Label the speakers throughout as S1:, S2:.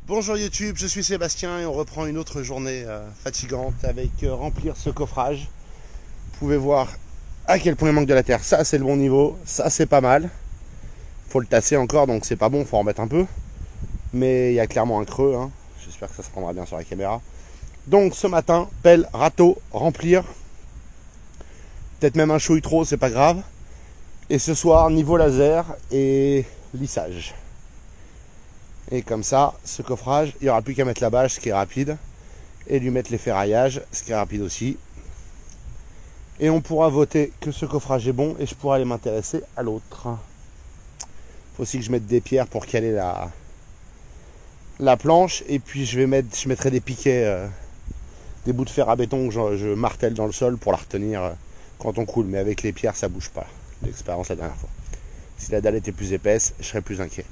S1: Bonjour YouTube, je suis Sébastien et on reprend une autre journée fatigante avec remplir ce coffrage. Vous pouvez voir à quel point il manque de la terre. Ça c'est le bon niveau, ça c'est pas mal. Faut le tasser encore donc c'est pas bon, faut en mettre un peu. Mais il y a clairement un creux, hein. J'espère que ça se prendra bien sur la caméra. Donc ce matin, pelle, râteau, remplir. Peut-être même un chouille trop, c'est pas grave. Et ce soir, niveau laser et lissage. Et comme ça, ce coffrage, il n'y aura plus qu'à mettre la bâche, ce qui est rapide, et lui mettre les ferraillages, ce qui est rapide aussi. Et on pourra voter que ce coffrage est bon et je pourrai aller m'intéresser à l'autre. Il faut aussi que je mette des pierres pour caler la planche. Et puis je mettrai des piquets, des bouts de fer à béton que je martèle dans le sol pour la retenir quand on coule. Mais avec les pierres, ça bouge pas. L'expérience la dernière fois. Si la dalle était plus épaisse, je serais plus inquiet.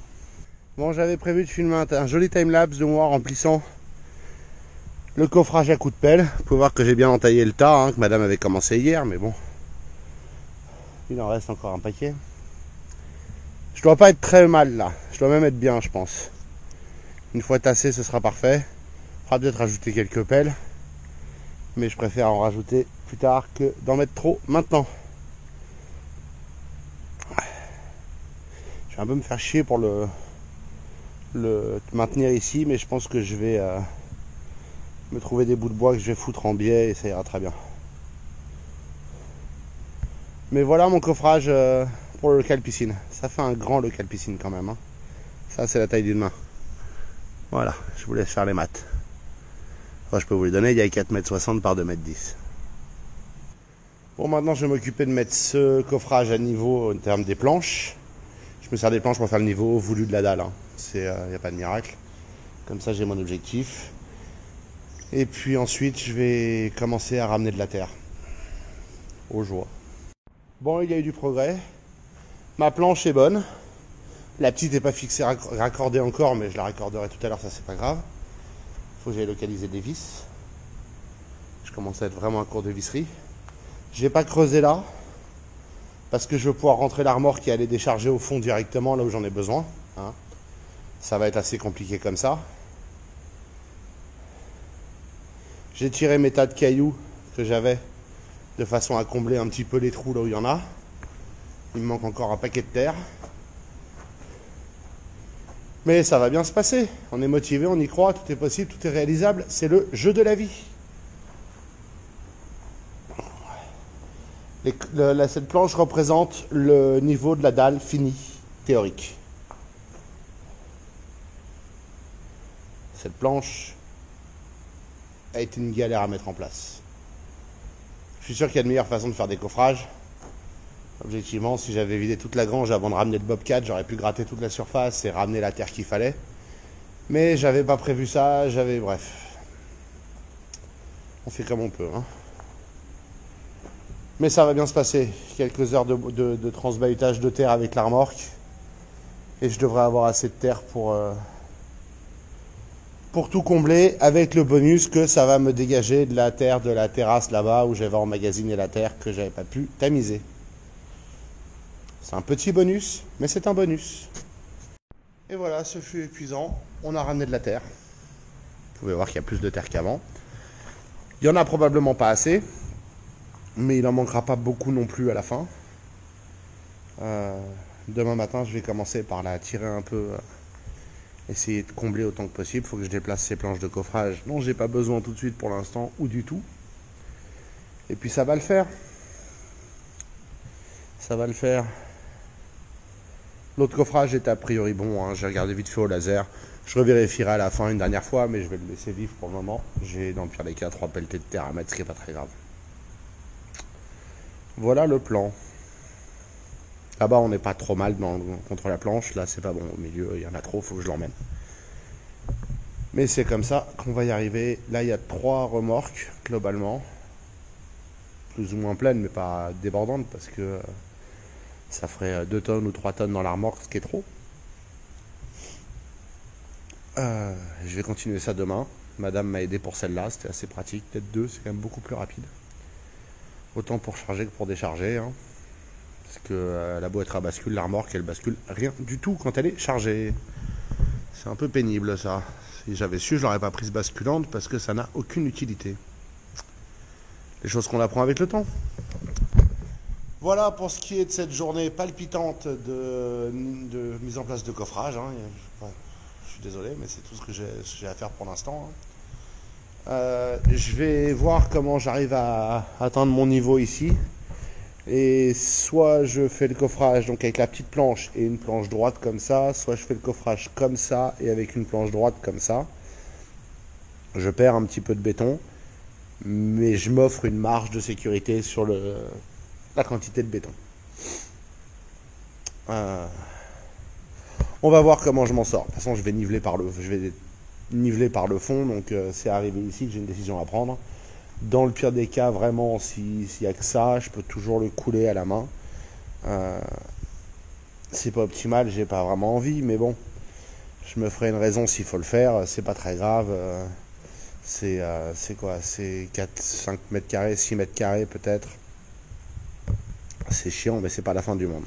S1: Bon, j'avais prévu de filmer un joli timelapse de moi remplissant le coffrage à coups de pelle. Vous pouvez voir que j'ai bien entaillé le tas, hein, que madame avait commencé hier, mais bon, il en reste encore un paquet. Je dois pas être très mal là, je dois même être bien, je pense. Une fois tassé, ce sera parfait. Il faudra peut-être rajouter quelques pelles, mais je préfère en rajouter plus tard que d'en mettre trop maintenant. Je vais un peu me faire chier pour le maintenir ici, mais je pense que je vais me trouver des bouts de bois que je vais foutre en biais et ça ira très bien. Mais voilà mon coffrage pour le local piscine. Ça fait un grand local piscine quand même, hein. Ça c'est la taille d'une main. Voilà, je vous laisse faire les maths. Enfin, je peux vous les donner, il y a 4,60 m par 2,10 m. Bon, maintenant je vais m'occuper de mettre ce coffrage à niveau en termes des planches. Je me sers des planches pour faire le niveau voulu de la dalle, hein. Il n'y a pas de miracle. Comme ça j'ai mon objectif. Et puis ensuite je vais commencer à ramener de la terre. Aux joies. Bon, il y a eu du progrès. Ma planche est bonne. La petite n'est pas fixée, raccordée encore, mais je la raccorderai tout à l'heure, ça c'est pas grave. Il faut que j'aille localiser des vis. Je commence à être vraiment à court de visserie. Je vais pas creuser là, parce que je veux pouvoir rentrer la remorque et aller décharger au fond directement, là où j'en ai besoin, hein. Ça va être assez compliqué comme ça. J'ai tiré mes tas de cailloux que j'avais, de façon à combler un petit peu les trous là où il y en a. Il me manque encore un paquet de terre. Mais ça va bien se passer. On est motivé, on y croit, tout est possible, tout est réalisable. C'est le jeu de la vie. Cette planche représente le niveau de la dalle finie, théorique. Cette planche a été une galère à mettre en place. Je suis sûr qu'il y a de meilleures façons de faire des coffrages. Objectivement, si j'avais vidé toute la grange avant de ramener le bobcat, j'aurais pu gratter toute la surface et ramener la terre qu'il fallait. Mais j'avais pas prévu ça, bref. On fait comme on peut, hein. Mais ça va bien se passer. Quelques heures de transbahutage de terre avec la remorque. Et je devrais avoir assez de terre pour tout combler, avec le bonus que ça va me dégager de la terre de la terrasse là-bas où j'avais emmagasiné la terre que j'avais pas pu tamiser. C'est un petit bonus, mais c'est un bonus. Et voilà, ce fut épuisant. On a ramené de la terre. Vous pouvez voir qu'il y a plus de terre qu'avant. Il n'y en a probablement pas assez, mais il n'en manquera pas beaucoup non plus à la fin. Demain matin, je vais commencer par la tirer un peu, essayer de combler autant que possible. Il faut que je déplace ces planches de coffrage dont j'ai pas besoin tout de suite pour l'instant, ou du tout. Et puis ça va le faire. Ça va le faire. L'autre coffrage est a priori bon, hein. J'ai regardé vite fait au laser. Je revérifierai à la fin une dernière fois, mais je vais le laisser vivre pour le moment. J'ai dans le pire des cas 3 pelletées de terre à mettre, ce qui n'est pas très grave. Voilà le plan. Là-bas, on n'est pas trop mal contre la planche. Là, c'est pas bon. Au milieu, il y en a trop, il faut que je l'emmène. Mais c'est comme ça qu'on va y arriver. Là, il y a 3 remorques, globalement. Plus ou moins pleines, mais pas débordantes, parce que ça ferait 2 tonnes ou 3 tonnes dans la remorque, ce qui est trop. Je vais continuer ça demain. Madame m'a aidé pour celle-là, c'était assez pratique. Peut-être 2, c'est quand même beaucoup plus rapide. Autant pour charger que pour décharger, hein. Parce que la boîte à bascule, la remorque, elle bascule rien du tout quand elle est chargée. C'est un peu pénible ça. Si j'avais su, je l'aurais pas prise basculante parce que ça n'a aucune utilité. Les choses qu'on apprend avec le temps. Voilà pour ce qui est de cette journée palpitante de mise en place de coffrage. Hein. Je suis désolé, mais c'est tout ce que j'ai à faire pour l'instant. Je vais voir comment j'arrive à atteindre mon niveau ici. Et soit je fais le coffrage donc avec la petite planche et une planche droite comme ça, soit je fais le coffrage comme ça et avec une planche droite comme ça. Je perds un petit peu de béton, mais je m'offre une marge de sécurité sur la quantité de béton. On va voir comment je m'en sors. De toute façon, je vais niveler par le fond, donc c'est arrivé ici que j'ai une décision à prendre. Dans le pire des cas, vraiment, s'il n'y a que ça, je peux toujours le couler à la main. C'est pas optimal, j'ai pas vraiment envie, mais bon, je me ferai une raison s'il faut le faire, c'est pas très grave. C'est quoi? C'est 4, 5 mètres carrés, 6 mètres carrés peut-être. C'est chiant, mais c'est pas la fin du monde.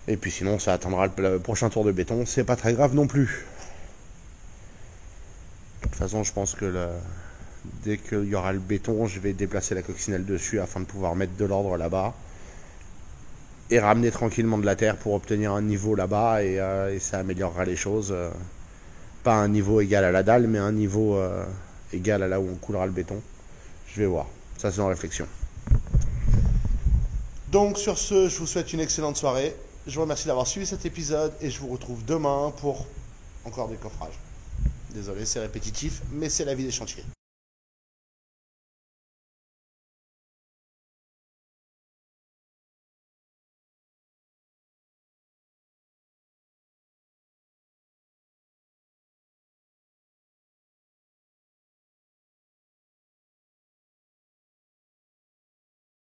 S1: Et puis sinon, ça attendra le prochain tour de béton, c'est pas très grave non plus. De toute façon, je pense que dès qu'il y aura le béton, je vais déplacer la coccinelle dessus afin de pouvoir mettre de l'ordre là-bas et ramener tranquillement de la terre pour obtenir un niveau là-bas et ça améliorera les choses. Pas un niveau égal à la dalle, mais un niveau égal à là où on coulera le béton. Je vais voir. Ça, c'est en réflexion. Donc sur ce, je vous souhaite une excellente soirée. Je vous remercie d'avoir suivi cet épisode et je vous retrouve demain pour encore des coffrages. Désolé, c'est répétitif, mais c'est la vie des chantiers.